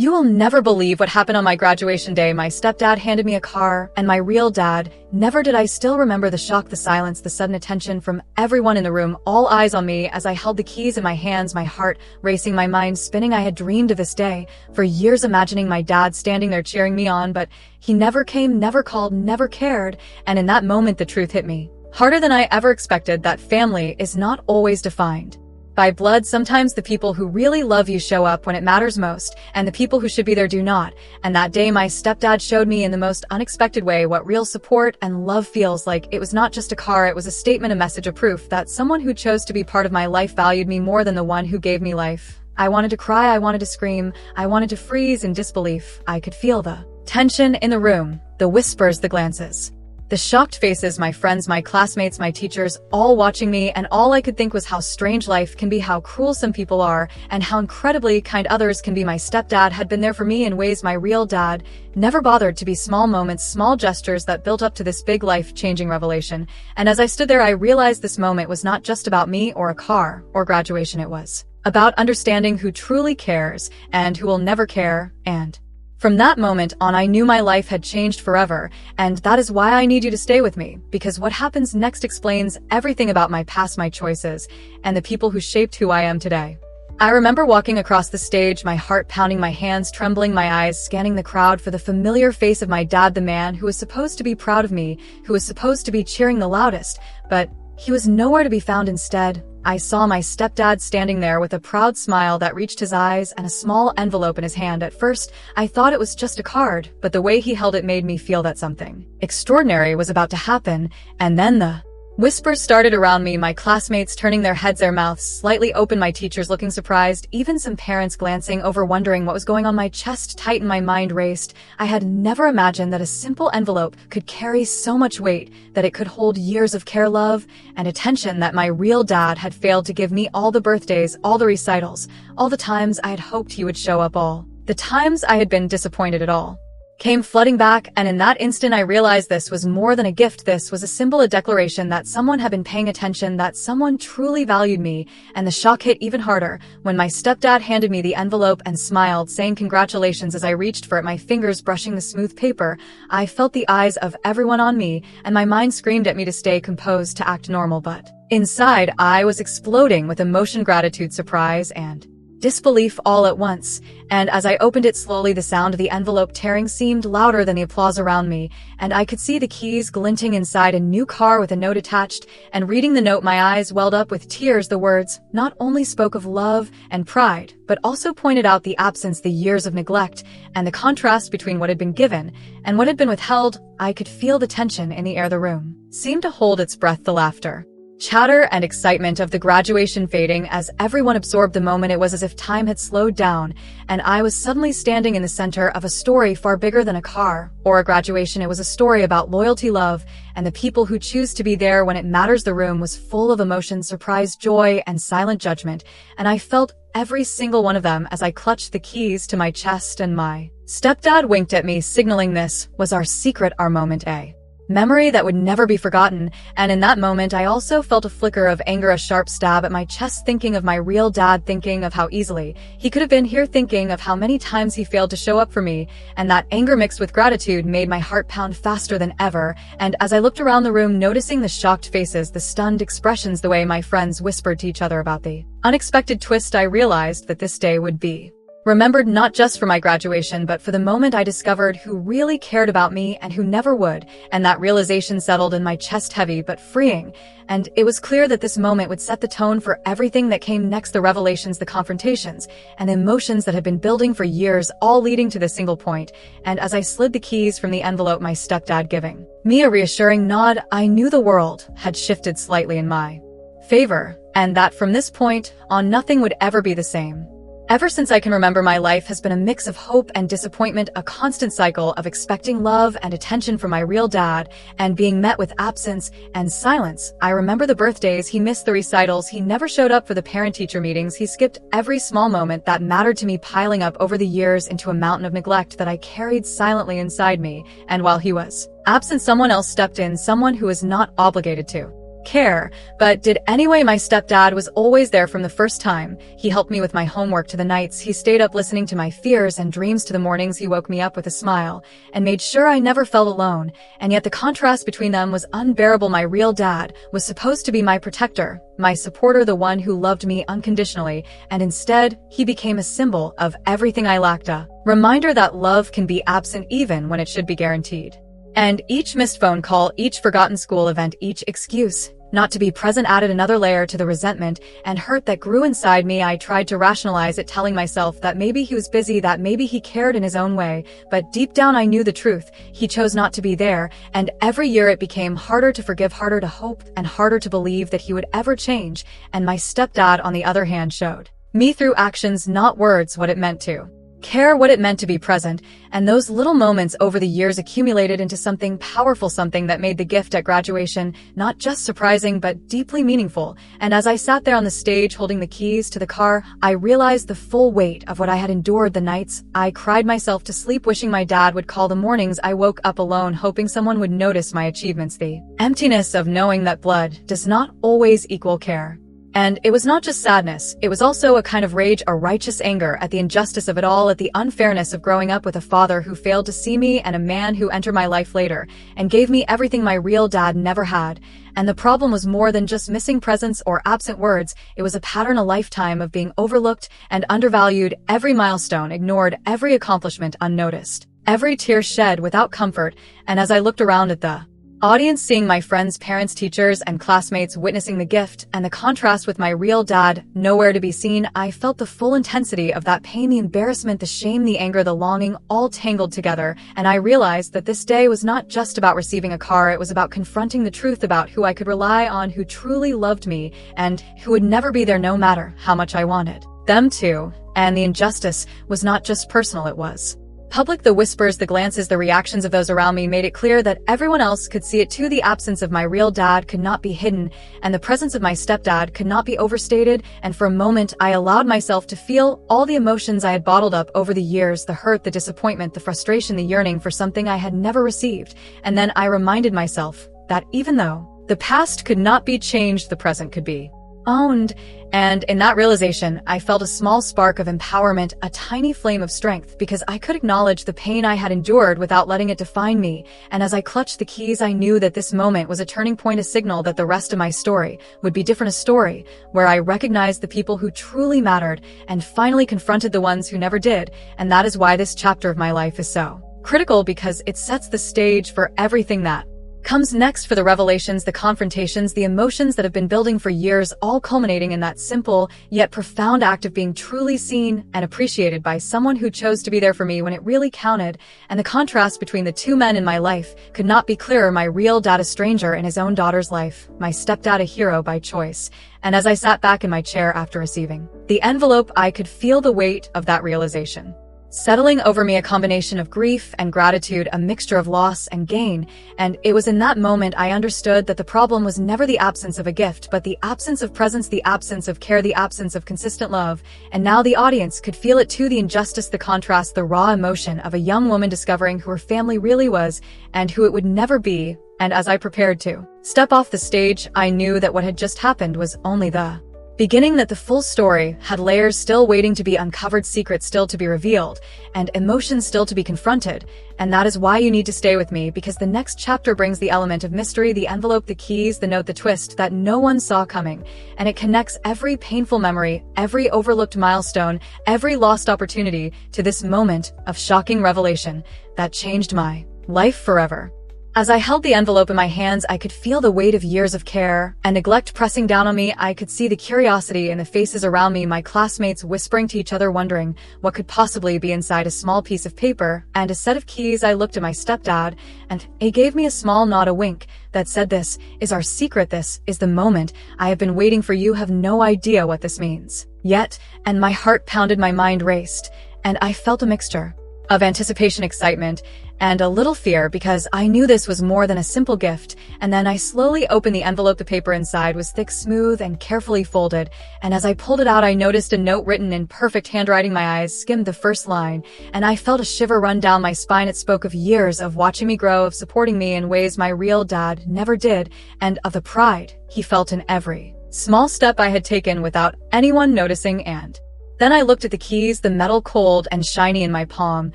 You will never believe what happened on my graduation day. My stepdad handed me a car, and my real dad. Never did I still remember the shock, the silence, the sudden attention from everyone in the room, all eyes on me as I held the keys in my hands, my heart racing, my mind spinning. I had dreamed of this day for years, imagining my dad standing there cheering me on, but he never came, never called, never cared. And in that moment, the truth hit me, harder than I ever expected, that family is not always defined by blood. Sometimes the people who really love you show up when it matters most, and the people who should be there do not. And that day, my stepdad showed me in the most unexpected way what real support and love feels like. It was not just a car, it was a statement, a message, a proof that someone who chose to be part of my life valued me more than the one who gave me life. I wanted to cry, I wanted to scream, I wanted to freeze in disbelief. I could feel the tension in the room, the whispers, the glances, the shocked faces, my friends, my classmates, my teachers, all watching me, and all I could think was how strange life can be, how cruel some people are, and how incredibly kind others can be. My stepdad had been there for me in ways my real dad never bothered to be. Small moments, small gestures that built up to this big life-changing revelation. And as I stood there, I realized this moment was not just about me or a car or graduation. It was about understanding who truly cares and who will never care. And from that moment on, I knew my life had changed forever, and that is why I need you to stay with me, because what happens next explains everything about my past, my choices, and the people who shaped who I am today. I remember walking across the stage, my heart pounding, my hands trembling, my eyes scanning the crowd for the familiar face of my dad, the man who was supposed to be proud of me, who was supposed to be cheering the loudest, but he was nowhere to be found. Instead, I saw my stepdad standing there with a proud smile that reached his eyes and a small envelope in his hand. At first, I thought it was just a card, but the way he held it made me feel that something extraordinary was about to happen. And then the whispers started around me, my classmates turning their heads, their mouths slightly open, my teachers looking surprised, even some parents glancing over wondering what was going on. My chest tightened, my mind raced. I had never imagined that a simple envelope could carry so much weight, that it could hold years of care, love, and attention that my real dad had failed to give me. All the birthdays, all the recitals, all the times I had hoped he would show up, all the times I had been disappointed at all, came flooding back. And in that instant, I realized this was more than a gift. This was a symbol, a declaration that someone had been paying attention, that someone truly valued me. And the shock hit even harder when my stepdad handed me the envelope and smiled, saying congratulations. As I reached for it, my fingers brushing the smooth paper, I felt the eyes of everyone on me, and my mind screamed at me to stay composed, to act normal. But inside, I was exploding with emotion, gratitude, surprise, and disbelief all at once. And as I opened it slowly, the sound of the envelope tearing seemed louder than the applause around me, and I could see the keys glinting inside a new car with a note attached. And reading the note, my eyes welled up with tears. The words not only spoke of love and pride, but also pointed out the absence, the years of neglect, and the contrast between what had been given and what had been withheld. I could feel the tension in the air. The room seemed to hold its breath, the laughter, chatter, and excitement of the graduation fading as everyone absorbed the moment. It was as if time had slowed down, and I was suddenly standing in the center of a story far bigger than a car or a graduation. It was a story about loyalty, love, and the people who choose to be there when it matters. The room was full of emotion, surprise, joy, and silent judgment, and I felt every single one of them as I clutched the keys to my chest. And my stepdad winked at me, signaling this was our secret, our moment, a memory that would never be forgotten. And in that moment, I also felt a flicker of anger, a sharp stab at my chest, thinking of my real dad, thinking of how easily he could have been here, thinking of how many times he failed to show up for me. And that anger mixed with gratitude made my heart pound faster than ever. And as I looked around the room, noticing the shocked faces, the stunned expressions, the way my friends whispered to each other about the unexpected twist, I realized that this day would be remembered not just for my graduation, but for the moment I discovered who really cared about me and who never would. And that realization settled in my chest, heavy but freeing. And it was clear that this moment would set the tone for everything that came next, the revelations, the confrontations, and the emotions that had been building for years, all leading to this single point. And as I slid the keys from the envelope, my stepdad giving me a reassuring nod, I knew the world had shifted slightly in my favor, and that from this point on, nothing would ever be the same. Ever since I can remember, my life has been a mix of hope and disappointment, a constant cycle of expecting love and attention from my real dad and being met with absence and silence. I remember the birthdays he missed, the recitals he never showed up for, the parent-teacher meetings he skipped, every small moment that mattered to me piling up over the years into a mountain of neglect that I carried silently inside me. And while he was absent, someone else stepped in, someone who was not obligated to care. But did anyway. My stepdad was always there from the first time. He helped me with my homework to the nights he stayed up listening to my fears and dreams to the mornings he woke me up with a smile and made sure I never felt alone. And yet the contrast between them was unbearable. My real dad was supposed to be my protector, my supporter, the one who loved me unconditionally, and instead he became a symbol of everything I lacked, a reminder that love can be absent even when it should be guaranteed. And each missed phone call, each forgotten school event, each excuse not to be present added another layer to the resentment and hurt that grew inside me. I tried to rationalize it, telling myself that maybe he was busy, that maybe he cared in his own way, but deep down I knew the truth. He chose not to be there, and every year it became harder to forgive, harder to hope, and harder to believe that he would ever change. And my stepdad, on the other hand, showed me through actions, not words, what it meant to care, what it meant to be present, and those little moments over the years accumulated into something powerful, something that made the gift at graduation not just surprising but deeply meaningful. And as I sat there on the stage holding the keys to the car, I realized the full weight of what I had endured. The nights I cried myself to sleep wishing my dad would call, the mornings I woke up alone hoping someone would notice my achievements, the emptiness of knowing that blood does not always equal care. And it was not just sadness, it was also a kind of rage, a righteous anger at the injustice of it all, at the unfairness of growing up with a father who failed to see me and a man who entered my life later and gave me everything my real dad never had. And the problem was more than just missing presence or absent words. It was a pattern, a lifetime of being overlooked and undervalued, every milestone ignored, every accomplishment unnoticed, every tear shed without comfort. And as I looked around at the audience, seeing my friends, parents, teachers, and classmates witnessing the gift, and the contrast with my real dad nowhere to be seen, I felt the full intensity of that pain, the embarrassment, the shame, the anger, the longing, all tangled together. And I realized that this day was not just about receiving a car, it was about confronting the truth about who I could rely on, who truly loved me, and who would never be there no matter how much I wanted them to. And the injustice was not just personal, it was public. The whispers, the glances, the reactions of those around me made it clear that everyone else could see it too. The absence of my real dad could not be hidden, and the presence of my stepdad could not be overstated. And for a moment, I allowed myself to feel all the emotions I had bottled up over the years, the hurt, the disappointment, the frustration, the yearning for something I had never received. And then I reminded myself that even though the past could not be changed, the present could be owned. And in that realization, I felt a small spark of empowerment, a tiny flame of strength, because I could acknowledge the pain I had endured without letting it define me. And as I clutched the keys, I knew that this moment was a turning point, a signal that the rest of my story would be different, a story where I recognized the people who truly mattered and finally confronted the ones who never did. And that is why this chapter of my life is so critical, because it sets the stage for everything that comes next, for the revelations, the confrontations, the emotions that have been building for years, all culminating in that simple yet profound act of being truly seen and appreciated by someone who chose to be there for me when it really counted. And the contrast between the two men in my life could not be clearer. My real dad, a stranger in his own daughter's life, my stepdad, a hero by choice. And as I sat back in my chair after receiving the envelope, I could feel the weight of that realization settling over me, a combination of grief and gratitude, a mixture of loss and gain. And it was in that moment I understood that the problem was never the absence of a gift, but the absence of presence, the absence of care, the absence of consistent love. And now the audience could feel it too, the injustice, the contrast, the raw emotion of a young woman discovering who her family really was and who it would never be. And as I prepared to step off the stage, I knew that what had just happened was only the beginning, that the full story had layers still waiting to be uncovered, secrets still to be revealed, and emotions still to be confronted. And that is why you need to stay with me, because the next chapter brings the element of mystery, the envelope, the keys, the note, the twist that no one saw coming. And it connects every painful memory, every overlooked milestone, every lost opportunity to this moment of shocking revelation that changed my life forever. As I held the envelope in my hands, I could feel the weight of years of care and neglect pressing down on me. I could see the curiosity in the faces around me, my classmates whispering to each other, wondering what could possibly be inside a small piece of paper and a set of keys. I looked at my stepdad, and he gave me a small nod, a wink that said, "This is our secret. This is the moment I have been waiting for. You have no idea what this means yet." And my heart pounded, my mind raced, and I felt a mixture of anticipation, excitement, and a little fear because I knew this was more than a simple gift. And then I slowly opened the envelope. The paper inside was thick, smooth, and carefully folded, and as I pulled it out, I noticed a note written in perfect handwriting. My eyes skimmed the first line, and I felt a shiver run down my spine. It spoke of years of watching me grow, of supporting me in ways my real dad never did, and of the pride he felt in every small step I had taken without anyone noticing. And then I looked at the keys, the metal cold and shiny in my palm,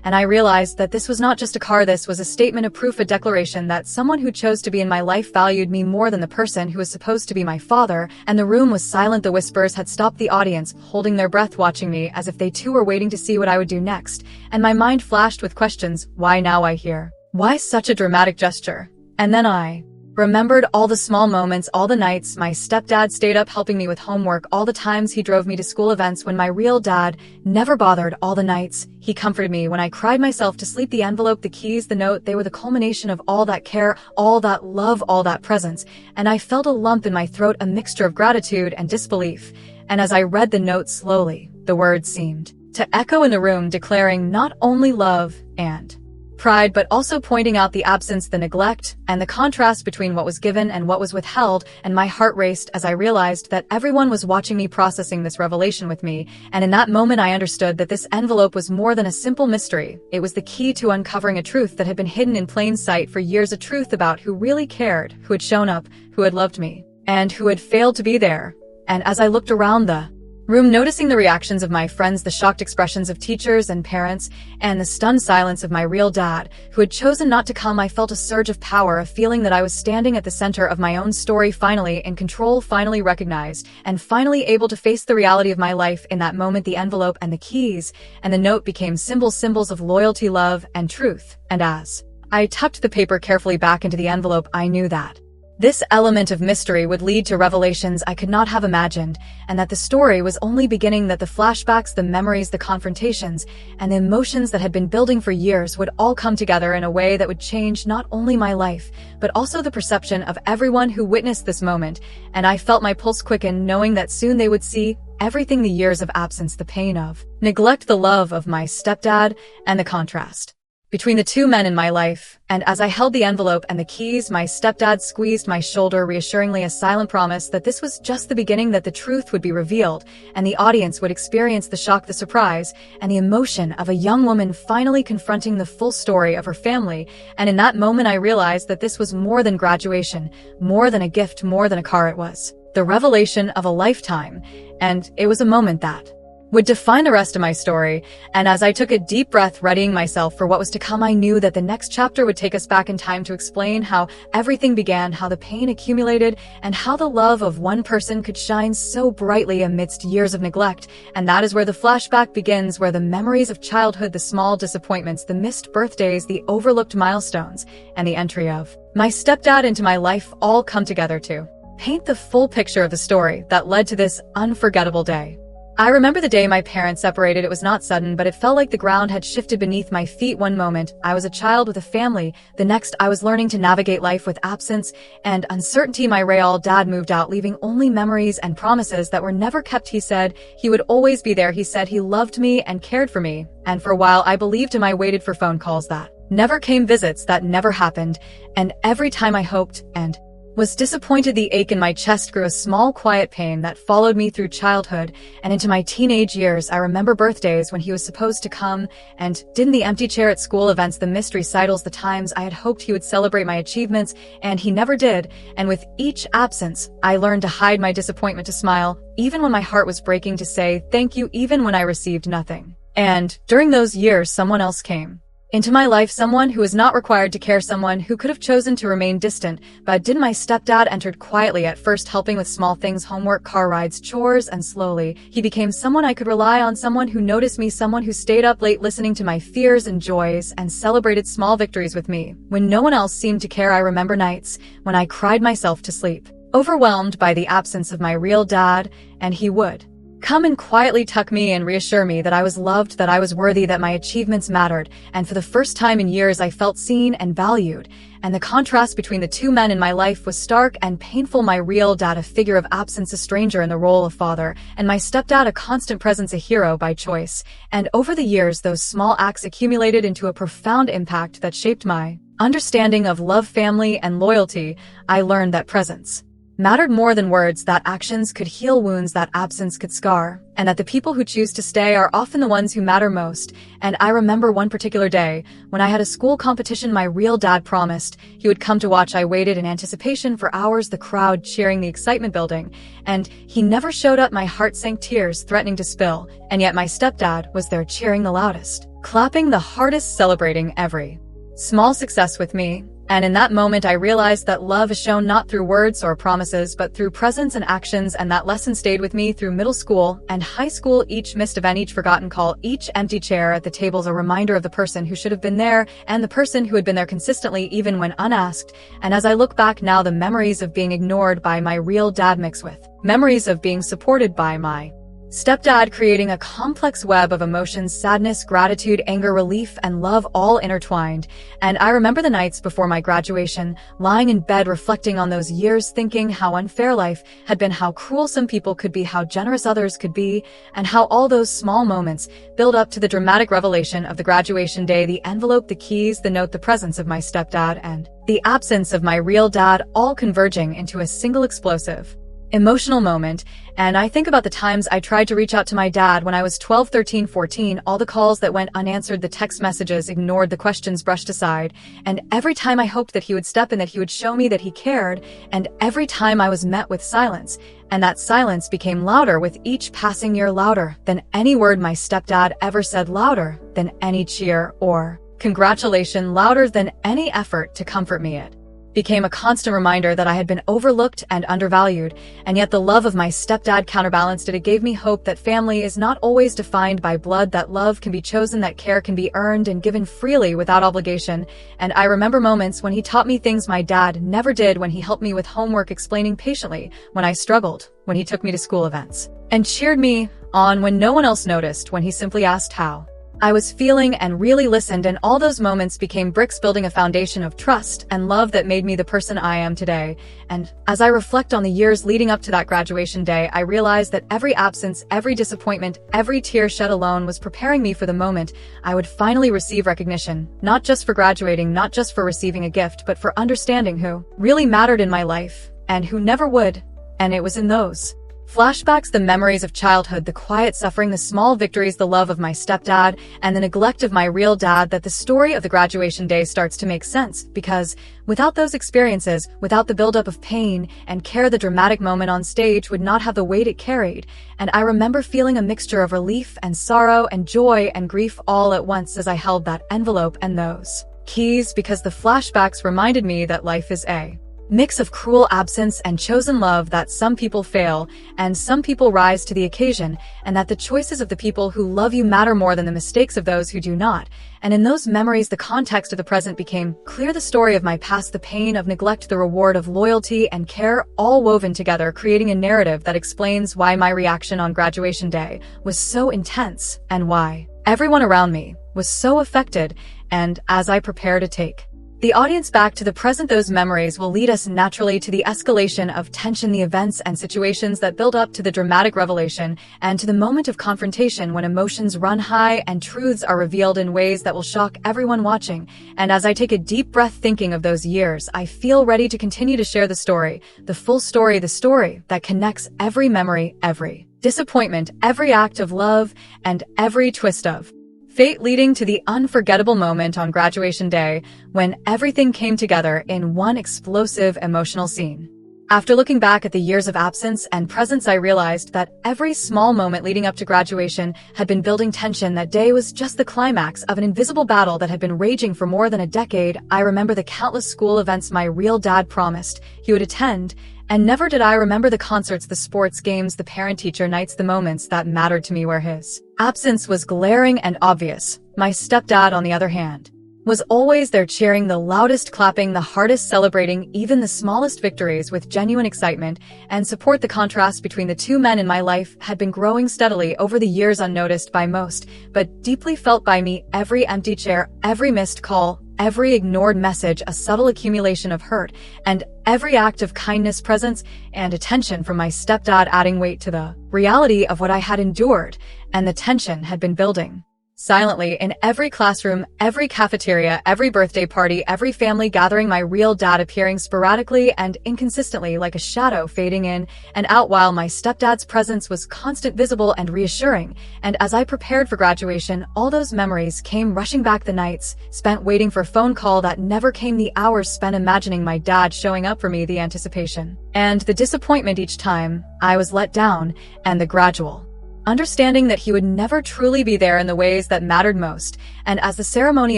and I realized that this was not just a car. This was a statement of proof, a declaration that someone who chose to be in my life valued me more than the person who was supposed to be my father. And the room was silent. The whispers had stopped, the audience holding their breath, watching me as if they too were waiting to see what I would do next. And my mind flashed with questions. Why now, I hear? Why such a dramatic gesture? And then I remembered all the small moments, all the nights my stepdad stayed up helping me with homework, all the times he drove me to school events when my real dad never bothered, all the nights he comforted me when I cried myself to sleep. The envelope, the keys, the note, they were the culmination of all that care, all that love, all that presence. And I felt a lump in my throat, a mixture of gratitude and disbelief. And as I read the note slowly, the words seemed to echo in the room, declaring not only love and pride, but also pointing out the absence, the neglect, and the contrast between what was given and what was withheld. And my heart raced as I realized that everyone was watching me, processing this revelation with me. And in that moment, I understood that this envelope was more than a simple mystery. It was the key to uncovering a truth that had been hidden in plain sight for years, a truth about who really cared, who had shown up, who had loved me, and who had failed to be there. And as I looked around the room, noticing the reactions of my friends, the shocked expressions of teachers and parents, and the stunned silence of my real dad, who had chosen not to come, I felt a surge of power, a feeling that I was standing at the center of my own story, finally in control, finally recognized, and finally able to face the reality of my life. In that moment, the envelope and the keys and the note became symbols of loyalty, love, and truth. And as I tucked the paper carefully back into the envelope, I knew that this element of mystery would lead to revelations I could not have imagined, and that the story was only beginning, that the flashbacks, the memories, the confrontations, and the emotions that had been building for years would all come together in a way that would change not only my life, but also the perception of everyone who witnessed this moment. And I felt my pulse quicken, knowing that soon they would see everything: the years of absence, the pain of neglect, the love of my stepdad, and the contrast between the two men in my life. And as I held the envelope and the keys, my stepdad squeezed my shoulder reassuringly, a silent promise that this was just the beginning, that the truth would be revealed, and the audience would experience the shock, the surprise, and the emotion of a young woman finally confronting the full story of her family. And in that moment, I realized that this was more than graduation, more than a gift, more than a car. It was the revelation of a lifetime, and it was a moment that would define the rest of my story. And as I took a deep breath, readying myself for what was to come, I knew that the next chapter would take us back in time to explain how everything began, how the pain accumulated, and how the love of one person could shine so brightly amidst years of neglect. And that is where the flashback begins, where the memories of childhood, the small disappointments, the missed birthdays, the overlooked milestones, and the entry of my stepdad into my life all come together to paint the full picture of the story that led to this unforgettable day. I remember the day my parents separated. It was not sudden, but it felt like the ground had shifted beneath my feet. One moment, I was a child with a family. The next, I was learning to navigate life with absence and uncertainty. My real dad moved out, leaving only memories and promises that were never kept. He said he would always be there. He said he loved me and cared for me. And for a while, I believed him. I waited for phone calls that never came, visits that never happened. And every time I hoped and was disappointed, the ache in my chest grew, a small, quiet pain that followed me through childhood and into my teenage years. I remember birthdays when he was supposed to come and didn't, the empty chair at school events, the mystery recitals, the times I had hoped he would celebrate my achievements, and he never did. And with each absence, I learned to hide my disappointment, to smile, even when my heart was breaking, to say thank you, even when I received nothing. And during those years, someone else came into my life, someone who was not required to care, someone who could have chosen to remain distant, but didn't. My stepdad entered quietly, at first helping with small things, homework, car rides, chores, and slowly he became someone I could rely on, someone who noticed me, someone who stayed up late listening to my fears and joys and celebrated small victories with me when no one else seemed to care. I remember nights when I cried myself to sleep, overwhelmed by the absence of my real dad, and he would come and quietly tuck me and reassure me that I was loved, that I was worthy, that my achievements mattered, and for the first time in years I felt seen and valued. And the contrast between the two men in my life was stark and painful. My real dad, a figure of absence, a stranger in the role of father, and my stepdad, a constant presence, a hero by choice. And over the years, those small acts accumulated into a profound impact that shaped my understanding of love, family, and loyalty. I learned that presence mattered more than words, that actions could heal wounds, that absence could scar, and that the people who choose to stay are often the ones who matter most. And I remember one particular day, when I had a school competition, my real dad promised he would come to watch. I waited in anticipation for hours, the crowd cheering, the excitement building, and he never showed up. My heart sank, tears threatening to spill, and yet my stepdad was there, cheering the loudest, clapping the hardest, celebrating every small success with me. And in that moment, I realized that love is shown not through words or promises, but through presence and actions. And that lesson stayed with me through middle school and high school. Each missed event, each forgotten call, each empty chair at the table's a reminder of the person who should have been there and the person who had been there consistently, even when unasked. And as I look back now, the memories of being ignored by my real dad mix with memories of being supported by my stepdad, creating a complex web of emotions: sadness, gratitude, anger, relief, and love, all intertwined. And I remember the nights before my graduation, lying in bed reflecting on those years, thinking how unfair life had been, how cruel some people could be, how generous others could be, and how all those small moments build up to the dramatic revelation of the graduation day: the envelope, the keys, the note, the presence of my stepdad, and the absence of my real dad, all converging into a single explosive emotional moment. And I think about the times I tried to reach out to my dad when I was 12, 13, 14, all the calls that went unanswered, the text messages ignored, the questions brushed aside. And every time I hoped that he would step in, that he would show me that he cared. And every time I was met with silence. And that silence became louder with each passing year, louder than any word my stepdad ever said, louder than any cheer or congratulation, louder than any effort to comfort me. It became a constant reminder that I had been overlooked and undervalued, and yet the love of my stepdad counterbalanced it. It gave me hope that family is not always defined by blood, that love can be chosen, that care can be earned and given freely without obligation. And I remember moments when he taught me things my dad never did, when he helped me with homework, explaining patiently when I struggled, when he took me to school events and cheered me on when no one else noticed, when he simply asked how I was feeling and really listened. And all those moments became bricks building a foundation of trust and love that made me the person I am today. And as I reflect on the years leading up to that graduation day, I realized that every absence, every disappointment, every tear shed alone was preparing me for the moment I would finally receive recognition, not just for graduating, not just for receiving a gift, but for understanding who really mattered in my life and who never would. And it was in those flashbacks, the memories of childhood, the quiet suffering, the small victories, the love of my stepdad, and the neglect of my real dad, that the story of the graduation day starts to make sense. Because without those experiences, without the buildup of pain and care, the dramatic moment on stage would not have the weight it carried. And I remember feeling a mixture of relief and sorrow and joy and grief all at once as I held that envelope and those keys, because the flashbacks reminded me that life is a mix of cruel absence and chosen love, that some people fail and some people rise to the occasion, and that the choices of the people who love you matter more than the mistakes of those who do not. And in those memories, the context of the present became clear: the story of my past, the pain of neglect, the reward of loyalty and care, all woven together, creating a narrative that explains why my reaction on graduation day was so intense and why everyone around me was so affected. And as I prepare to take the audience back to the present, those memories will lead us naturally to the escalation of tension, the events and situations that build up to the dramatic revelation, and to the moment of confrontation when emotions run high and truths are revealed in ways that will shock everyone watching. And as I take a deep breath thinking of those years, I feel ready to continue to share the story, the full story, the story that connects every memory, every disappointment, every act of love, and every twist of fate, leading to the unforgettable moment on graduation day when everything came together in one explosive emotional scene. After looking back at the years of absence and presence, I realized that every small moment leading up to graduation had been building tension. That day was just the climax of an invisible battle that had been raging for more than a decade. I remember the countless school events my real dad promised he would attend, and never did I remember the concerts, the sports games, the parent-teacher nights, the moments that mattered to me where his absence was glaring and obvious. My stepdad, on the other hand, was always there, cheering, the loudest clapping, the hardest celebrating even the smallest victories with genuine excitement and support. The contrast between the two men in my life had been growing steadily over the years, unnoticed by most, but deeply felt by me. Every empty chair, every missed call, every ignored message, a subtle accumulation of hurt, and every act of kindness, presence, and attention from my stepdad, adding weight to the reality of what I had endured, and the tension had been building silently in every classroom, every cafeteria, every birthday party, every family gathering. My real dad appearing sporadically and inconsistently, like a shadow fading in and out, while my stepdad's presence was constant, visible, and reassuring. And as I prepared for graduation, all those memories came rushing back. The nights spent waiting for a phone call that never came, the hours spent imagining my dad showing up for me, the anticipation and the disappointment each time I was let down, and the gradual understanding that he would never truly be there in the ways that mattered most. And as the ceremony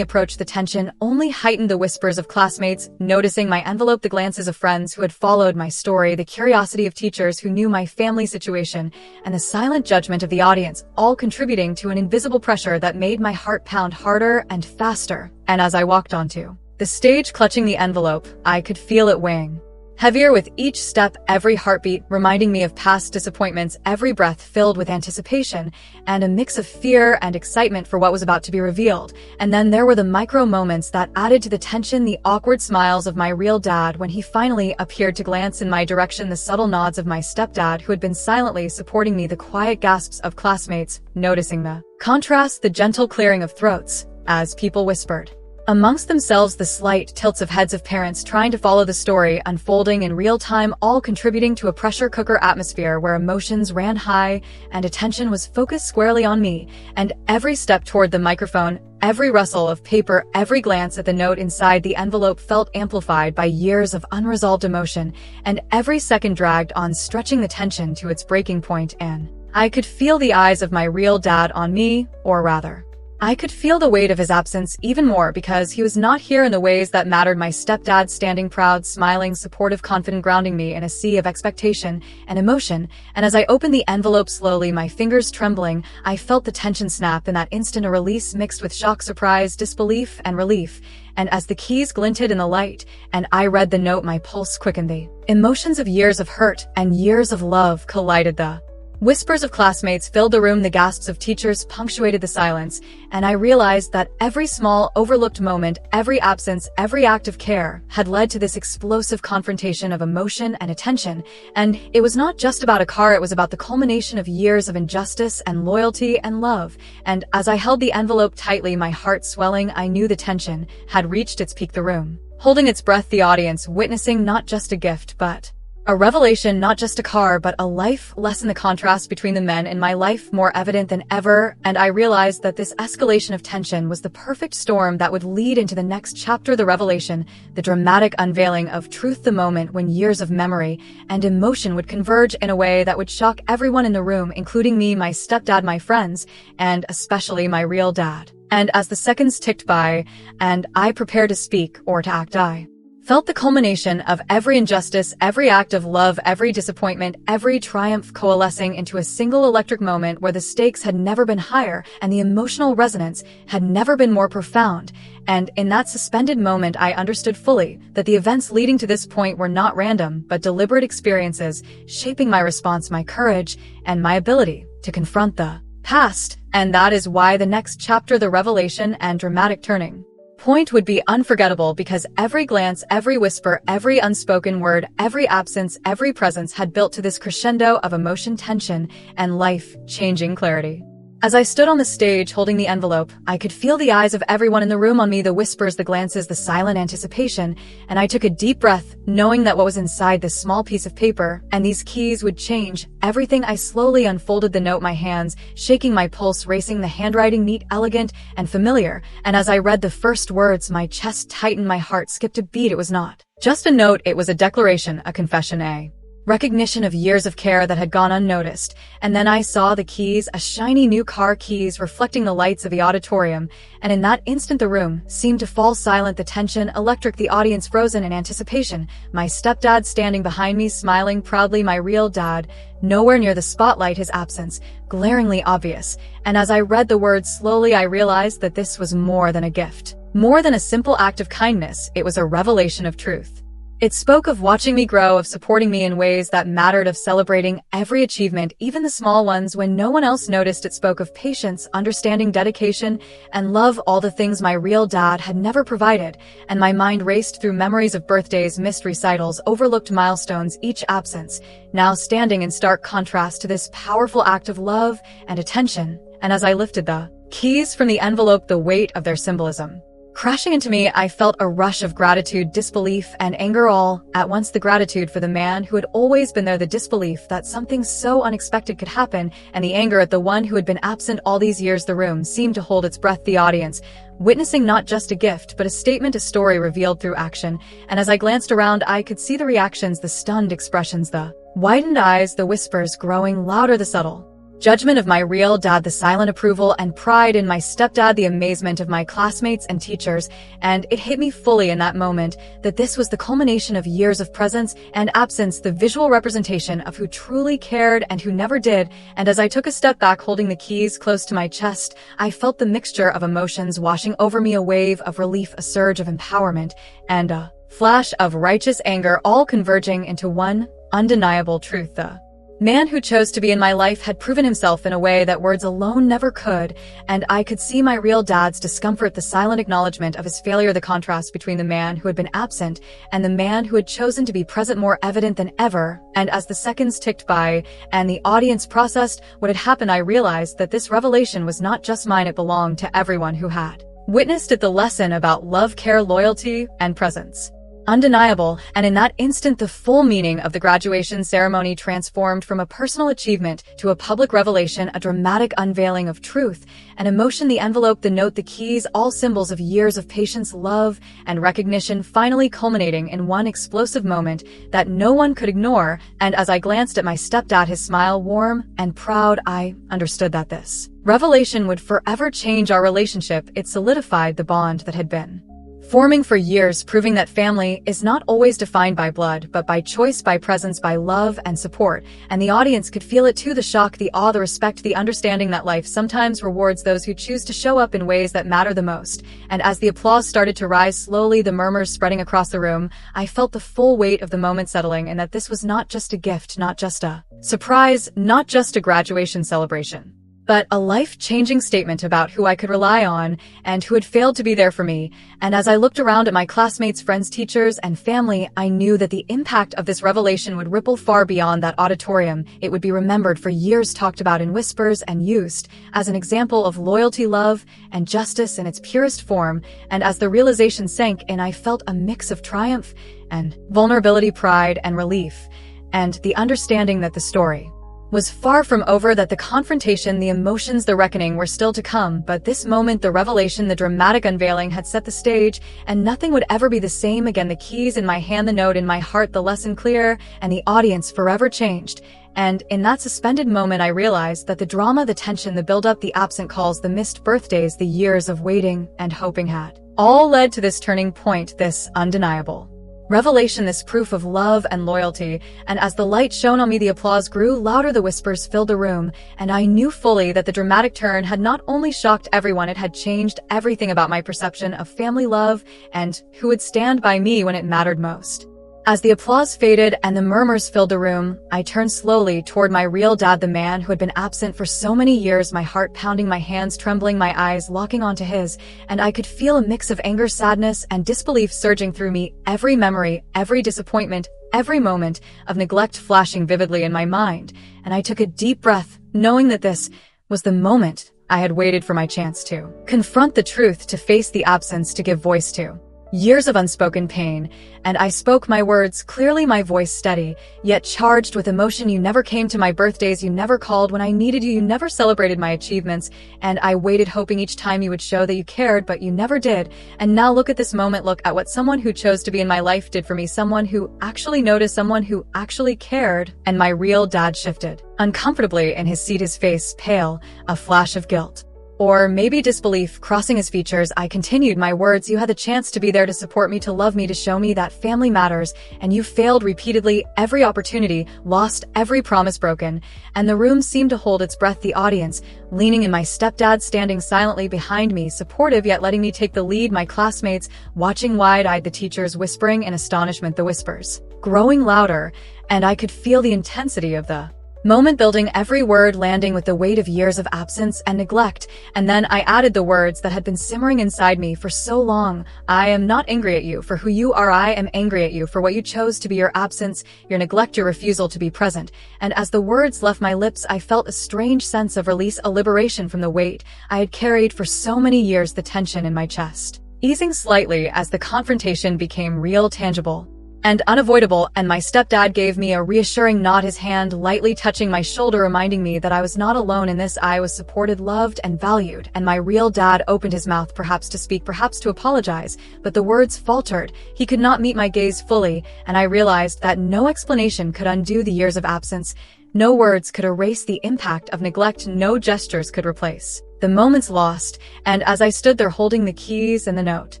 approached, the tension only heightened. The whispers of classmates noticing my envelope, the glances of friends who had followed my story, the curiosity of teachers who knew my family situation, and the silent judgment of the audience, all contributing to an invisible pressure that made my heart pound harder and faster. And as I walked onto the stage, clutching the envelope, I could feel it weighing heavier with each step, every heartbeat reminding me of past disappointments, every breath filled with anticipation and a mix of fear and excitement for what was about to be revealed. And then there were the micro moments that added to the tension, the awkward smiles of my real dad when he finally appeared to glance in my direction, the subtle nods of my stepdad who had been silently supporting me, the quiet gasps of classmates noticing the contrast, the gentle clearing of throats as people whispered amongst themselves, the slight tilts of heads of parents trying to follow the story unfolding in real time, all contributing to a pressure cooker atmosphere where emotions ran high and attention was focused squarely on me. And every step toward the microphone, every rustle of paper, every glance at the note inside the envelope felt amplified by years of unresolved emotion, and every second dragged on, stretching the tension to its breaking point. And I could feel the eyes of my real dad on me, or rather, I could feel the weight of his absence even more because he was not here in the ways that mattered. My stepdad standing proud, smiling, supportive, confident, grounding me in a sea of expectation and emotion. And as I opened the envelope slowly, my fingers trembling, I felt the tension snap. In that instant, a release mixed with shock, surprise, disbelief, and relief. And as the keys glinted in the light and I read the note, my pulse quickened. The emotions of years of hurt and years of love collided. The whispers of classmates filled the room, the gasps of teachers punctuated the silence, and I realized that every small, overlooked moment, every absence, every act of care had led to this explosive confrontation of emotion and attention. And it was not just about a car, it was about the culmination of years of injustice and loyalty and love. And as I held the envelope tightly, my heart swelling, I knew the tension had reached its peak. The room holding its breath, the audience witnessing not just a gift, but a revelation, not just a car, but a life lesson. The contrast between the men in my life more evident than ever, and I realized that this escalation of tension was the perfect storm that would lead into the next chapter, the revelation, the dramatic unveiling of truth, the moment when years of memory and emotion would converge in a way that would shock everyone in the room, including me, my stepdad, my friends, and especially my real dad. And as the seconds ticked by, and I prepared to speak or to act, I felt the culmination of every injustice, every act of love, every disappointment, every triumph coalescing into a single electric moment where the stakes had never been higher and the emotional resonance had never been more profound. And in that suspended moment, I understood fully that the events leading to this point were not random, but deliberate experiences, shaping my response, my courage, and my ability to confront the past. And that is why the next chapter, the revelation and dramatic turning point, would be unforgettable, because every glance, every whisper, every unspoken word, every absence, every presence had built to this crescendo of emotion, tension, and life-changing clarity. As I stood on the stage holding the envelope, I could feel the eyes of everyone in the room on me, the whispers, the glances, the silent anticipation, and I took a deep breath, knowing that what was inside this small piece of paper and these keys would change everything. I slowly unfolded the note, my hands shaking, my pulse racing, the handwriting neat, elegant, and familiar, and as I read the first words, my chest tightened, my heart skipped a beat. It was not just a note, it was a declaration, a confession, a recognition of years of care that had gone unnoticed, and then I saw the keys, a shiny new car keys reflecting the lights of the auditorium, and in that instant the room seemed to fall silent, the tension electric, the audience frozen in anticipation, my stepdad standing behind me smiling proudly, my real dad, nowhere near the spotlight, his absence glaringly obvious, and as I read the words slowly I realized that this was more than a gift. More than a simple act of kindness, it was a revelation of truth. It spoke of watching me grow, of supporting me in ways that mattered, of celebrating every achievement, even the small ones when no one else noticed. It spoke of patience, understanding, dedication, and love, all the things my real dad had never provided, and my mind raced through memories of birthdays, missed recitals, overlooked milestones, each absence, now standing in stark contrast to this powerful act of love and attention. And as I lifted the keys from the envelope, the weight of their symbolism crashing into me, I felt a rush of gratitude, disbelief, and anger all at once. The gratitude for the man who had always been there, the disbelief that something so unexpected could happen, and the anger at the one who had been absent all these years. The room seemed to hold its breath, the audience witnessing not just a gift, but a statement, a story revealed through action. And as I glanced around, I could see the reactions, the stunned expressions, the widened eyes, the whispers growing louder, the subtle judgment of my real dad, the silent approval and pride in my stepdad, the amazement of my classmates and teachers, and it hit me fully in that moment that this was the culmination of years of presence and absence, the visual representation of who truly cared and who never did. And as I took a step back, holding the keys close to my chest, I felt the mixture of emotions washing over me, a wave of relief, a surge of empowerment, and a flash of righteous anger, all converging into one undeniable truth. The man who chose to be in my life had proven himself in a way that words alone never could, and I could see my real dad's discomfort, the silent acknowledgement of his failure, the contrast between the man who had been absent and the man who had chosen to be present more evident than ever. And as the seconds ticked by and the audience processed what had happened, I realized that this revelation was not just mine, it belonged to everyone who had witnessed it, the lesson about love, care, loyalty, and presence. Undeniable, and in that instant the full meaning of the graduation ceremony transformed from a personal achievement to a public revelation, a dramatic unveiling of truth and emotion. The envelope, the note, the keys, all symbols of years of patience, love, and recognition, finally culminating in one explosive moment that no one could ignore. And as I glanced at my stepdad, his smile warm and proud, I understood that this revelation would forever change our relationship. It solidified the bond that had been forming for years, proving that family is not always defined by blood, but by choice, by presence, by love and support. And the audience could feel it too, the shock, the awe, the respect, the understanding that life sometimes rewards those who choose to show up in ways that matter the most. And as the applause started to rise slowly, the murmurs spreading across the room, I felt the full weight of the moment settling, and that this was not just a gift, not just a surprise, not just a graduation celebration, but a life-changing statement about who I could rely on and who had failed to be there for me. And as I looked around at my classmates, friends, teachers, and family, I knew that the impact of this revelation would ripple far beyond that auditorium. It would be remembered for years, talked about in whispers, and used as an example of loyalty, love, and justice in its purest form. And as the realization sank in, I felt a mix of triumph and vulnerability, pride and relief, and the understanding that the story was far from over, that the confrontation, the emotions, the reckoning were still to come. But this moment, the revelation, the dramatic unveiling had set the stage, and nothing would ever be the same again. The keys in my hand, the note in my heart, the lesson clear, and the audience forever changed. And in that suspended moment, I realized that the drama, the tension, the build-up, the absent calls, the missed birthdays, the years of waiting and hoping had all led to this turning point, this undeniable revelation, this proof of love and loyalty. And as the light shone on me, the applause grew louder, the whispers filled the room, and I knew fully that the dramatic turn had not only shocked everyone, it had changed everything about my perception of family, love, and who would stand by me when it mattered most. As the applause faded and the murmurs filled the room, I turned slowly toward my real dad, the man who had been absent for so many years, my heart pounding, my hands trembling, my eyes locking onto his, and I could feel a mix of anger, sadness, and disbelief surging through me, every memory, every disappointment, every moment of neglect flashing vividly in my mind. And I took a deep breath, knowing that this was the moment I had waited for, my chance to confront the truth, to face the absence, to give voice to Years of unspoken pain, and I spoke my words clearly, my voice steady, yet charged with emotion. You never came to my birthdays, you never called when I needed you, you never celebrated my achievements, and I waited hoping each time you would show that you cared, but you never did. And now look at this moment, look at what someone who chose to be in my life did for me, someone who actually noticed, someone who actually cared. And my real dad shifted uncomfortably in his seat, his face pale, a flash of guilt. Or maybe disbelief crossing his features. I continued my words. You had the chance to be there, to support me, to love me, to show me that family matters, and you failed repeatedly, every opportunity, lost every promise broken. And the room seemed to hold its breath, the audience, leaning in, my stepdad standing silently behind me, supportive yet letting me take the lead, my classmates watching wide-eyed, the teachers whispering in astonishment, the whispers growing louder, and I could feel the intensity of the moment building, every word landing with the weight of years of absence and neglect. And then I added the words that had been simmering inside me for so long. I am not angry at you for who you are. I am angry at you for what you chose to be, your absence, your neglect, your refusal to be present. And as the words left my lips, I felt a strange sense of release, a liberation from the weight I had carried for so many years, the tension in my chest easing slightly as the confrontation became real, tangible, and unavoidable. And my stepdad gave me a reassuring nod, his hand lightly touching my shoulder, reminding me that I was not alone in this. I was supported, loved, and valued. And my real dad opened his mouth, perhaps to speak, perhaps to apologize, but the words faltered. He could not meet my gaze fully, and I realized that no explanation could undo the years of absence. No words could erase the impact of neglect. No gestures could replace the moments lost. And as I stood there holding the keys and the note,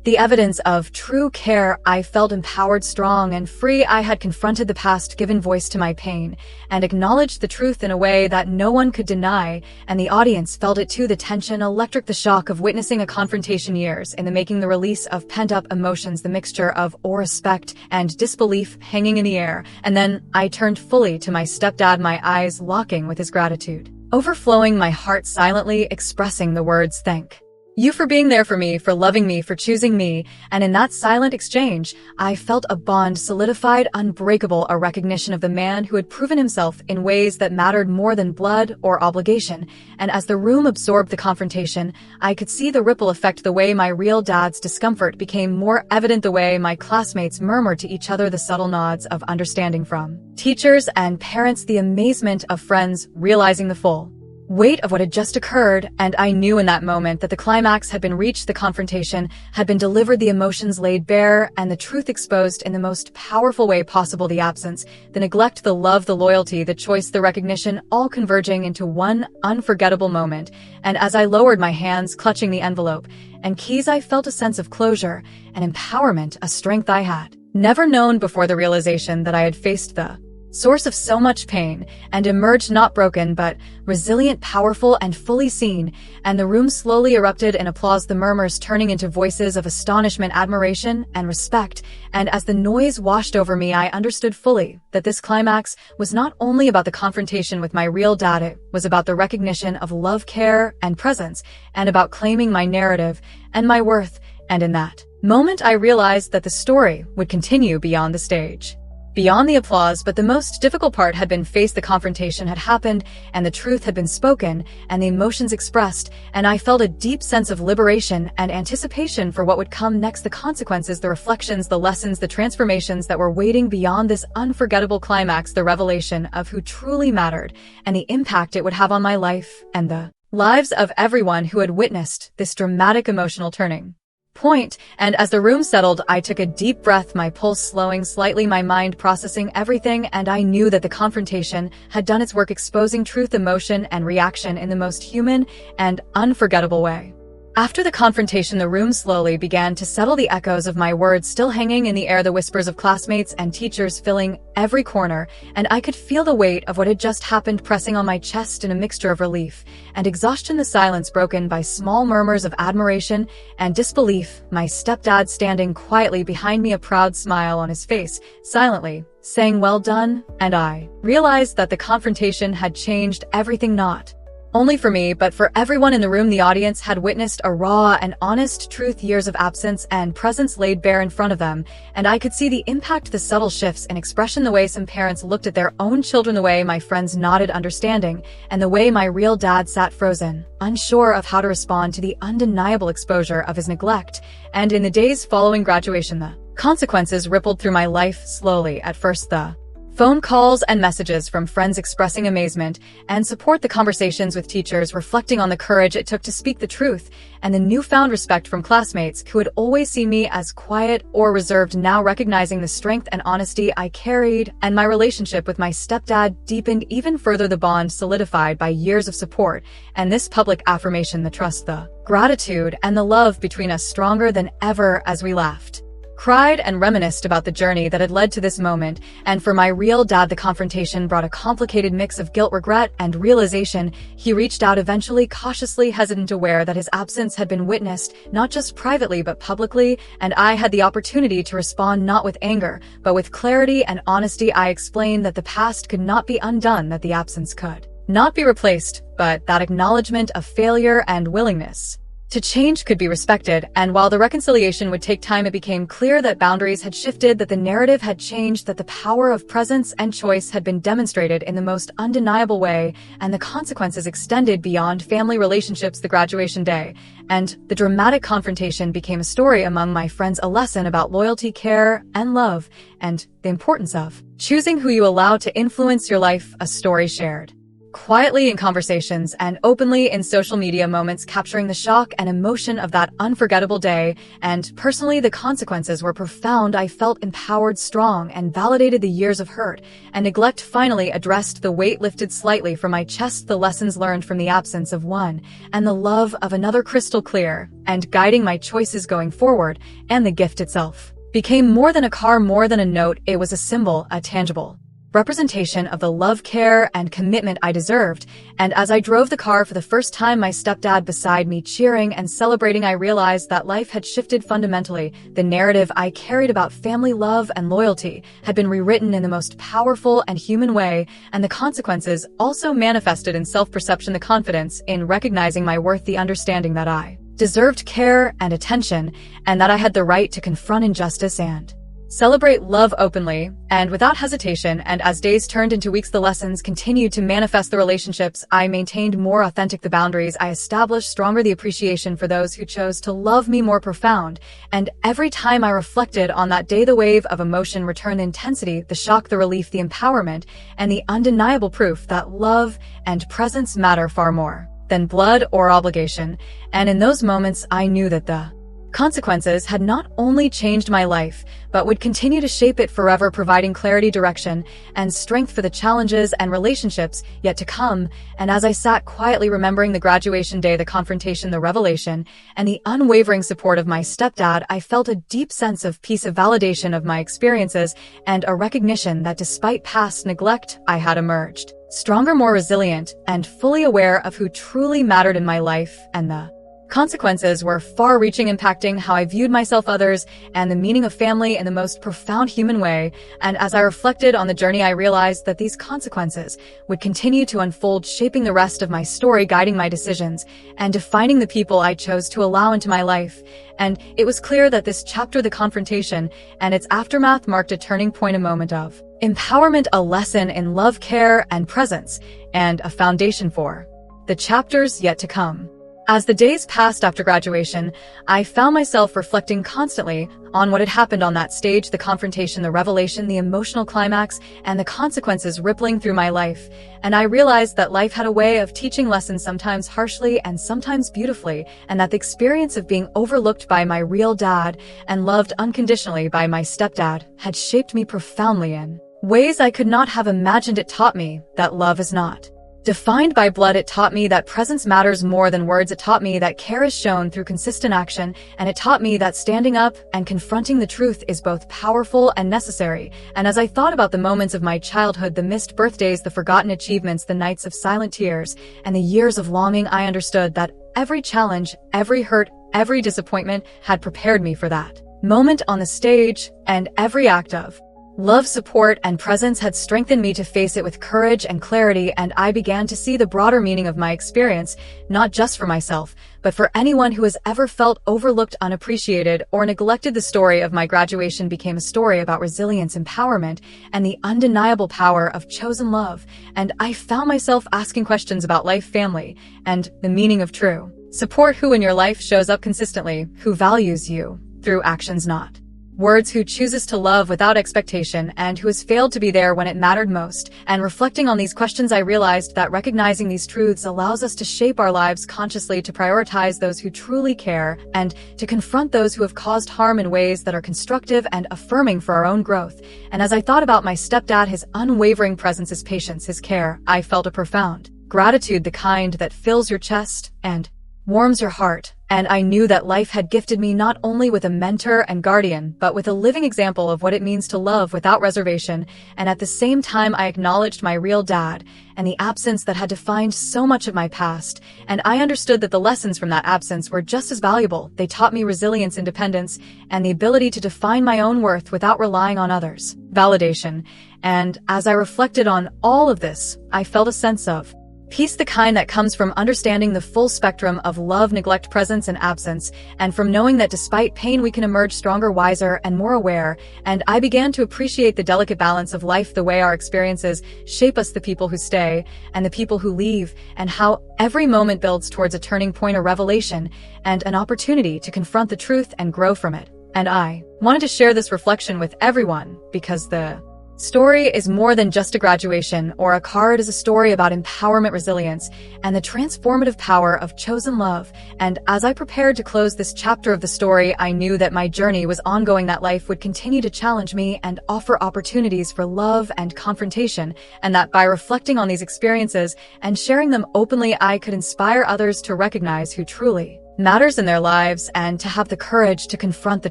the evidence of true care, I felt empowered, strong, and free. I had confronted the past, given voice to my pain, and acknowledged the truth in a way that no one could deny. And the audience felt it too, the tension electric, the shock of witnessing a confrontation, years in the making, the release of pent-up emotions, the mixture of awe, respect, and disbelief hanging in the air. And then I turned fully to my stepdad, my eyes locking with his gratitude, overflowing, my heart silently expressing the words, thank you for being there for me, for loving me, for choosing me. And in that silent exchange, I felt a bond solidified, unbreakable, a recognition of the man who had proven himself in ways that mattered more than blood or obligation. And as the room absorbed the confrontation, I could see the ripple effect, the way my real dad's discomfort became more evident, the way my classmates murmured to each other, the subtle nods of understanding from teachers and parents, the amazement of friends realizing the full weight of what had just occurred. And I knew in that moment that the climax had been reached, the confrontation had been delivered, the emotions laid bare, and the truth exposed in the most powerful way possible. The absence, the neglect, the love, the loyalty, the choice, the recognition, all converging into one unforgettable moment. And as I lowered my hands, clutching the envelope and keys, I felt a sense of closure and empowerment, a strength I had never known before, the realization that I had faced the source of so much pain and emerged not broken but resilient, powerful, and fully seen. And the room slowly erupted in applause, the murmurs turning into voices of astonishment, admiration, and respect. And as the noise washed over me, I understood fully that this climax was not only about the confrontation with my real dad, it was about the recognition of love, care, and presence, and about claiming my narrative and my worth. And in that moment, I realized that the story would continue beyond the stage, beyond the applause. But the most difficult part had been faced. The confrontation had happened, and the truth had been spoken, and the emotions expressed, and I felt a deep sense of liberation and anticipation for what would come next, the consequences, the reflections, the lessons, the transformations that were waiting beyond this unforgettable climax, the revelation of who truly mattered, and the impact it would have on my life and the lives of everyone who had witnessed this dramatic emotional turning point. And as the room settled, I took a deep breath, my pulse slowing slightly, my mind processing everything, and I knew that the confrontation had done its work, exposing truth, emotion, and reaction in the most human and unforgettable way. After the confrontation, the room slowly began to settle, the echoes of my words still hanging in the air, the whispers of classmates and teachers filling every corner, and I could feel the weight of what had just happened pressing on my chest in a mixture of relief and exhaustion, the silence broken by small murmurs of admiration and disbelief, my stepdad standing quietly behind me, a proud smile on his face, silently saying, "Well done." And I realized that the confrontation had changed everything, not Only for me, but for everyone in the room. The audience had witnessed a raw and honest truth, years of absence and presence laid bare in front of them, and I could see the impact, the subtle shifts in expression, the way some parents looked at their own children, the way my friends nodded understanding, and the way my real dad sat frozen, unsure of how to respond to the undeniable exposure of his neglect. And in the days following graduation, the consequences rippled through my life slowly. At first, the phone calls and messages from friends expressing amazement and support, the conversations with teachers reflecting on the courage it took to speak the truth, and the newfound respect from classmates who had always seen me as quiet or reserved, now recognizing the strength and honesty I carried. And my relationship with my stepdad deepened even further, the bond solidified by years of support, and this public affirmation, the trust, the gratitude, and the love between us stronger than ever as we laughed, cried, and reminisced about the journey that had led to this moment. And for my real dad, the confrontation brought a complicated mix of guilt, regret, and realization. He reached out eventually, cautiously hesitant, aware that his absence had been witnessed, not just privately but publicly, and I had the opportunity to respond not with anger, but with clarity and honesty. I explained that the past could not be undone, that the absence could not be replaced, but that acknowledgement of failure and willingness to change could be respected. And while the reconciliation would take time, it became clear that boundaries had shifted, that the narrative had changed, that the power of presence and choice had been demonstrated in the most undeniable way, and the consequences extended beyond family relationships. The graduation day and the dramatic confrontation became a story among my friends, a lesson about loyalty, care, and love, and the importance of choosing who you allow to influence your life, a story shared quietly in conversations and openly in social media, moments capturing the shock and emotion of that unforgettable day. And personally, the consequences were profound. I felt empowered, strong, and validated. The years of hurt and neglect finally addressed, the weight lifted slightly from my chest, the lessons learned from the absence of one and the love of another crystal clear and guiding my choices going forward. And the gift itself became more than a car, more than a note. It was a symbol, a tangible representation of the love, care, and commitment I deserved. And as I drove the car for the first time, my stepdad beside me cheering and celebrating, I realized that life had shifted fundamentally. The narrative I carried about family love and loyalty had been rewritten in the most powerful and human way, and the consequences also manifested in self-perception, the confidence in recognizing my worth, the understanding that I deserved care and attention, and that I had the right to confront injustice and celebrate love openly and without hesitation. And as days turned into weeks, the lessons continued to manifest, the relationships I maintained more authentic, the boundaries I established stronger, the appreciation for those who chose to love me more profound. And every time I reflected on that day, the wave of emotion returned, the intensity, the shock, the relief, the empowerment, and the undeniable proof that love and presence matter far more than blood or obligation. And in those moments, I knew that the consequences had not only changed my life, but would continue to shape it forever, providing clarity, direction, and strength for the challenges and relationships yet to come. And as I sat quietly remembering the graduation day, the confrontation, the revelation, and the unwavering support of my stepdad, I felt a deep sense of peace, of validation of my experiences, and a recognition that despite past neglect, I had emerged stronger, more resilient, and fully aware of who truly mattered in my life. And the consequences were far-reaching, impacting how I viewed myself, others, and the meaning of family in the most profound human way. And as I reflected on the journey, I realized that these consequences would continue to unfold, shaping the rest of my story, guiding my decisions, and defining the people I chose to allow into my life. And it was clear that this chapter, the confrontation, and its aftermath marked a turning point, a moment of empowerment, a lesson in love, care, and presence, and a foundation for the chapters yet to come. As the days passed after graduation, I found myself reflecting constantly on what had happened on that stage, the confrontation, the revelation, the emotional climax, and the consequences rippling through my life. And I realized that life had a way of teaching lessons, sometimes harshly and sometimes beautifully, and that the experience of being overlooked by my real dad and loved unconditionally by my stepdad had shaped me profoundly in ways I could not have imagined. It taught me that love is not defined by blood. It taught me that presence matters more than words. It taught me that care is shown through consistent action, and it taught me that standing up and confronting the truth is both powerful and necessary. And as I thought about the moments of my childhood, the missed birthdays, the forgotten achievements, the nights of silent tears, and the years of longing, I understood that every challenge, every hurt, every disappointment had prepared me for that moment on the stage, and every act of Love, support, and presence had strengthened me to face it with courage and clarity, and I began to see the broader meaning of my experience, not just for myself, but for anyone who has ever felt overlooked, unappreciated, or neglected. The story of my graduation became a story about resilience, empowerment, and the undeniable power of chosen love, and I found myself asking questions about life, family, and the meaning of true support. Who in your life shows up consistently, who values you through actions, not words, who chooses to love without expectation, and who has failed to be there when it mattered most. And reflecting on these questions, I realized that recognizing these truths allows us to shape our lives consciously, to prioritize those who truly care, and to confront those who have caused harm in ways that are constructive and affirming for our own growth. And as I thought about my stepdad, his unwavering presence, his patience, his care, I felt a profound gratitude, the kind that fills your chest and warms your heart. And I knew that life had gifted me not only with a mentor and guardian, but with a living example of what it means to love without reservation. And at the same time, I acknowledged my real dad and the absence that had defined so much of my past. And I understood that the lessons from that absence were just as valuable. They taught me resilience, independence, and the ability to define my own worth without relying on others' validation. And as I reflected on all of this, I felt a sense of peace, the kind that comes from understanding the full spectrum of love, neglect, presence, and absence, and from knowing that despite pain we can emerge stronger, wiser, and more aware. And I began to appreciate the delicate balance of life, the way our experiences shape us, the people who stay and the people who leave, and how every moment builds towards a turning point, a revelation, and an opportunity to confront the truth and grow from it. And I wanted to share this reflection with everyone because the story is more than just a graduation or a card. Is a story about empowerment, resilience, and the transformative power of chosen love. And as I prepared to close this chapter of the story, I knew that my journey was ongoing, that life would continue to challenge me and offer opportunities for love and confrontation, and that by reflecting on these experiences and sharing them openly, I could inspire others to recognize who truly matters in their lives and to have the courage to confront the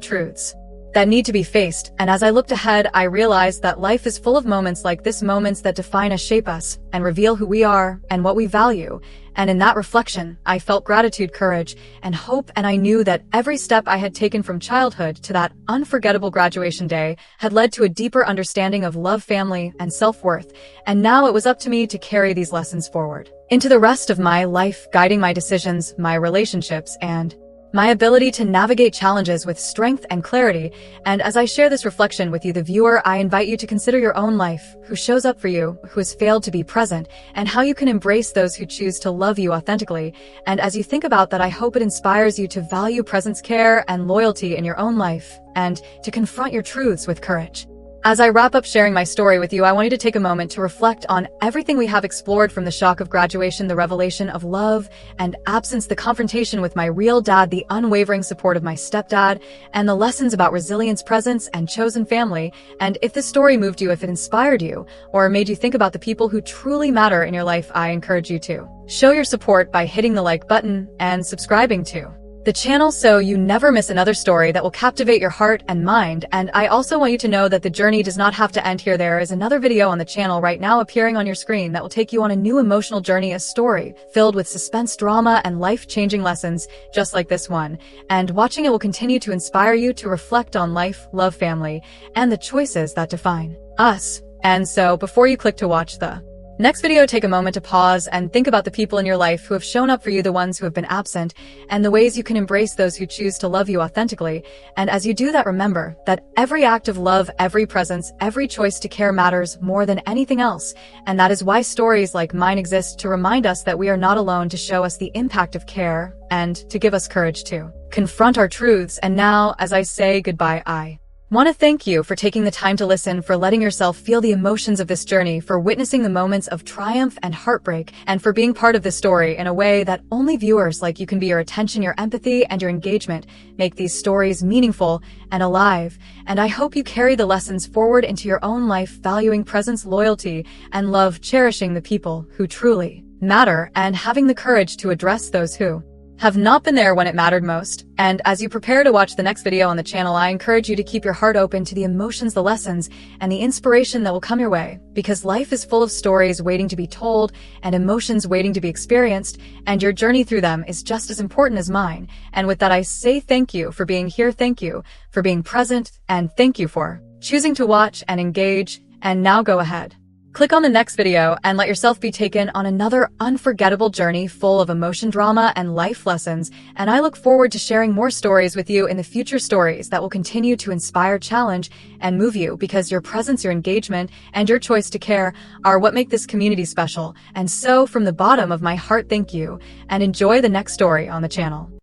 truths that need to be faced. And as I looked ahead, I realized that life is full of moments like this, moments that define us, shape us, and reveal who we are and what we value. And in that reflection, I felt gratitude, courage, and hope, and I knew that every step I had taken from childhood to that unforgettable graduation day had led to a deeper understanding of love, family, and self-worth. And now it was up to me to carry these lessons forward into the rest of my life, guiding my decisions, my relationships, and my ability to navigate challenges with strength and clarity. And as I share this reflection with you, the viewer, I invite you to consider your own life, who shows up for you, who has failed to be present, and how you can embrace those who choose to love you authentically. And as you think about that, I hope it inspires you to value presence, care, and loyalty in your own life, and to confront your truths with courage. As I wrap up sharing my story with you, I want you to take a moment to reflect on everything we have explored, from the shock of graduation, the revelation of love and absence, the confrontation with my real dad, the unwavering support of my stepdad, and the lessons about resilience, presence, and chosen family. And if this story moved you, if it inspired you, or made you think about the people who truly matter in your life, I encourage you to show your support by hitting the like button and subscribing to the channel so you never miss another story that will captivate your heart and mind. And I also want you to know that the journey does not have to end here. There is another video on the channel right now appearing on your screen that will take you on a new emotional journey, a story filled with suspense, drama, and life-changing lessons just like this one. And watching it will continue to inspire you to reflect on life, love, family, and the choices that define us. And so before you click to watch the next video, take a moment to pause and think about the people in your life who have shown up for you, the ones who have been absent, and the ways you can embrace those who choose to love you authentically. And as you do that, remember that every act of love, every presence, every choice to care matters more than anything else. And that is why stories like mine exist, to remind us that we are not alone, to show us the impact of care, and to give us courage to confront our truths. And now, as I say goodbye, I want to thank you for taking the time to listen, for letting yourself feel the emotions of this journey, for witnessing the moments of triumph and heartbreak, and for being part of this story in a way that only viewers like you can be. Your attention, your empathy, and your engagement make these stories meaningful and alive. And I hope you carry the lessons forward into your own life, valuing presence, loyalty, and love, cherishing the people who truly matter, and having the courage to address those who have not been there when it mattered most. And as you prepare to watch the next video on the channel, I encourage you to keep your heart open to the emotions, the lessons, and the inspiration that will come your way, because life is full of stories waiting to be told and emotions waiting to be experienced, and your journey through them is just as important as mine. And with that, I say thank you for being here, thank you for being present, and thank you for choosing to watch and engage, and now go ahead. Click on the next video and let yourself be taken on another unforgettable journey full of emotion, drama, and life lessons, and I look forward to sharing more stories with you in the future, stories that will continue to inspire, challenge, and move you, because your presence, your engagement, and your choice to care are what make this community special. And so, from the bottom of my heart, thank you, and enjoy the next story on the channel.